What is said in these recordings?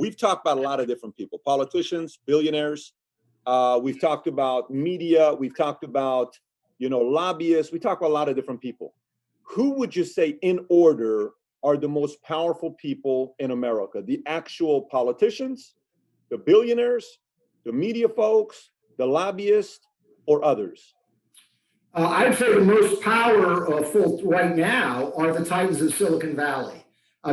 we've talked about a lot of different people, politicians, billionaires. We've talked about media. We've talked about, lobbyists. We talk about a lot of different people. Who would you say in order are the most powerful people in America? The actual politicians, the billionaires, the media folks, the lobbyists, or others? I'd say the most powerful right now are the titans of Silicon Valley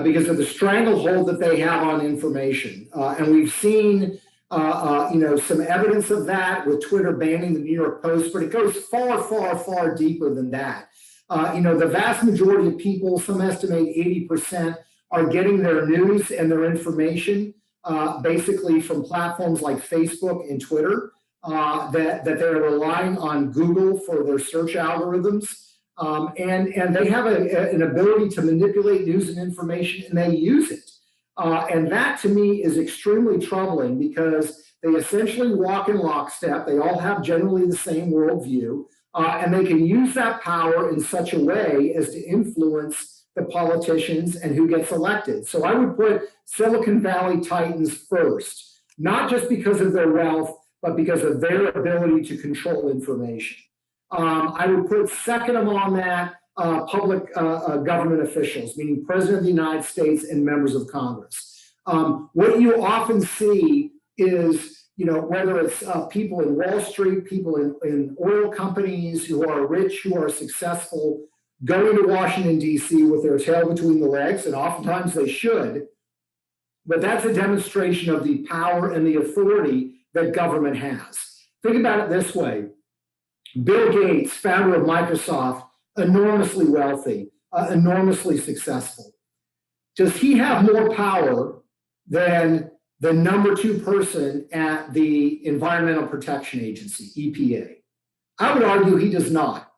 because of the stranglehold that they have on information. And we've seen, some evidence of that with Twitter banning the New York Post, but it goes far, far, far deeper than that. The vast majority of people, some estimate 80%, are getting their news and their information basically from platforms like Facebook and Twitter. That they're relying on Google for their search algorithms, and they have an ability to manipulate news and information, and they use it. And that, to me, is extremely troubling because they essentially walk in lockstep. They all have generally the same worldview, and they can use that power in such a way as to influence the politicians and who gets elected. So I would put Silicon Valley titans first, not just because of their wealth, but because of their ability to control information. I would put second among that public government officials, meaning President of the United States and members of Congress. What you often see is, whether it's people in Wall Street, people in oil companies who are rich, who are successful, going to Washington, D.C. with their tail between the legs, and oftentimes they should, but that's a demonstration of the power and the authority that government has. Think about it this way. Bill Gates, founder of Microsoft, enormously wealthy, enormously successful. Does he have more power than the number 2 person at the Environmental Protection Agency, EPA? I would argue he does not.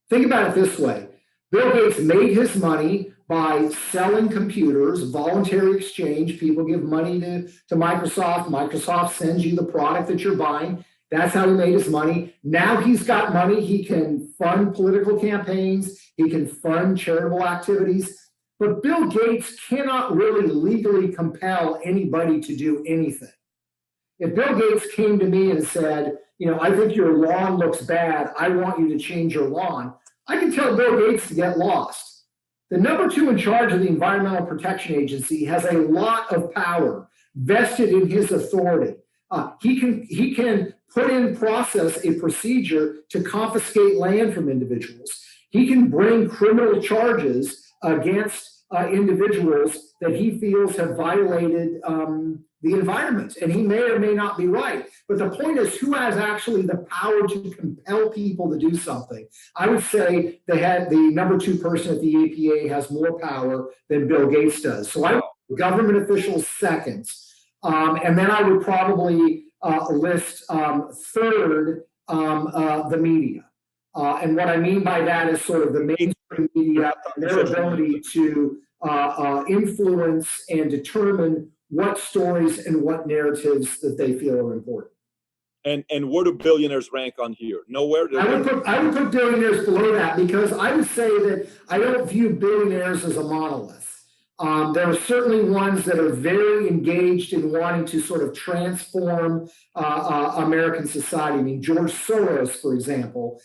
Think about it this way. Bill Gates made his money by selling computers, voluntary exchange. People give money to Microsoft. Microsoft sends you the product that you're buying. That's how he made his money. Now he's got money. He can fund political campaigns. He can fund charitable activities. But Bill Gates cannot really legally compel anybody to do anything. If Bill Gates came to me and said, I think your lawn looks bad, I want you to change your lawn, I can tell Bill Gates to get lost. The number 2 in charge of the Environmental Protection Agency has a lot of power vested in his authority. He can put in process a procedure to confiscate land from individuals. He can bring criminal charges against individuals that he feels have violated the environment. And he may or may not be right. But the point is, who has actually the power to compel people to do something? I would say the number 2 person at the EPA has more power than Bill Gates does. So I would put government officials second. And then I would probably list third the media. And what I mean by that is sort of the mainstream media, their ability to influence and determine what stories and what narratives that they feel are important. And where do billionaires rank on here? Nowhere. I would put billionaires below that because I would say that I don't view billionaires as a monolith. There are certainly ones that are very engaged in wanting to sort of transform American society. I mean, George Soros, for example,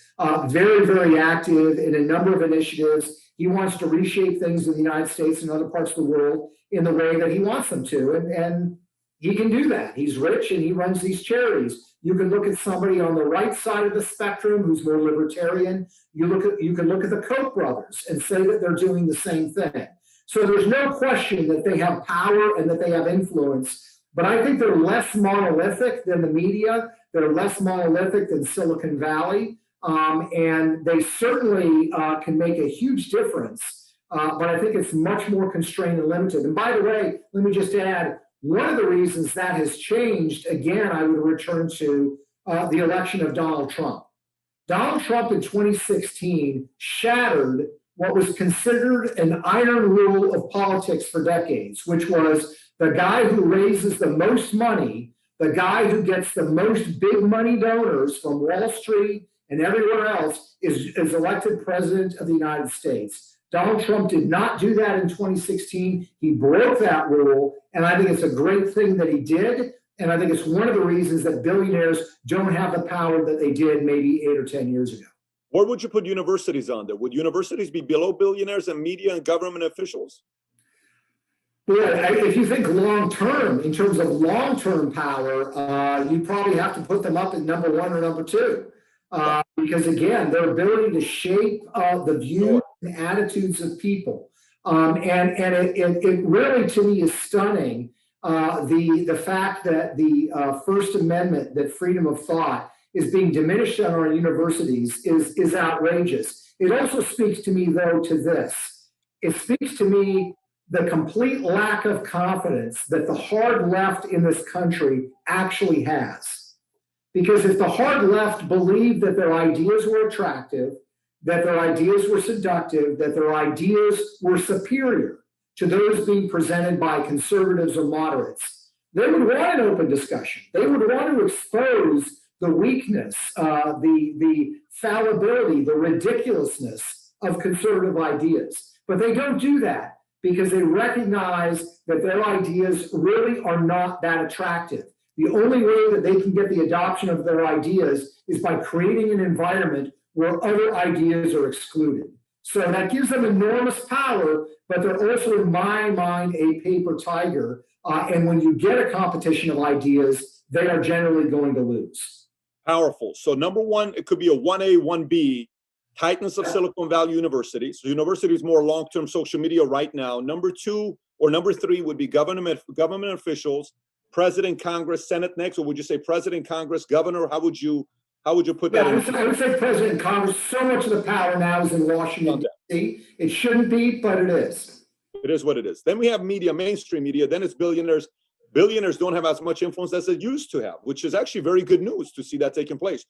very, very active in a number of initiatives. He wants to reshape things in the United States and other parts of the world in the way that he wants them to. And he can do that. He's rich and he runs these charities. You can look at somebody on the right side of the spectrum who's more libertarian. You can look at the Koch brothers and say that they're doing the same thing. So there's no question that they have power and that they have influence, but I think they're less monolithic than the media. They're less monolithic than Silicon Valley, and they certainly can make a huge difference, but I think it's much more constrained and limited. And by the way, let me just add, one of the reasons that has changed, again, I would return to the election of Donald Trump. Donald Trump in 2016 shattered what was considered an iron rule of politics for decades, which was the guy who raises the most money, the guy who gets the most big money donors from Wall Street and everywhere else is elected president of the United States. Donald Trump did not do that in 2016. He broke that rule, and I think it's a great thing that he did. And I think it's one of the reasons that billionaires don't have the power that they did maybe 8 or 10 years ago. Where would you put universities on there? Would universities be below billionaires and media and government officials? Boy, if you think long term, in terms of long term power, you probably have to put them up at number 1 or number 2. Because again, their ability to shape the views and attitudes of people. And it really, to me, is stunning. The fact that the First Amendment, that freedom of thought, is being diminished on our universities is outrageous. It also speaks to me, though, to this. It speaks to me the complete lack of confidence that the hard left in this country actually has. Because if the hard left believed that their ideas were attractive, that their ideas were seductive, that their ideas were superior to those being presented by conservatives or moderates, they would want an open discussion. They would want to expose the weakness, the fallibility, the ridiculousness of conservative ideas. But they don't do that because they recognize that their ideas really are not that attractive. The only way that they can get the adoption of their ideas is by creating an environment where other ideas are excluded. So that gives them enormous power, but they're also, in my mind, a paper tiger. And when you get a competition of ideas, they are generally going to lose. Powerful. So number 1, it could be a 1A, 1B, Titans of Silicon Valley University. So university is more long-term social media right now. Number 2 or number 3 would be government officials, president, Congress, Senate next, or would you say president, Congress, governor? How would you put that in? I would say president, Congress. So much of the power now is in Washington, D.C. It shouldn't be, but it is. It is what it is. Then we have media, mainstream media. Then it's billionaires. Billionaires don't have as much influence as they used to have, which is actually very good news to see that taking place.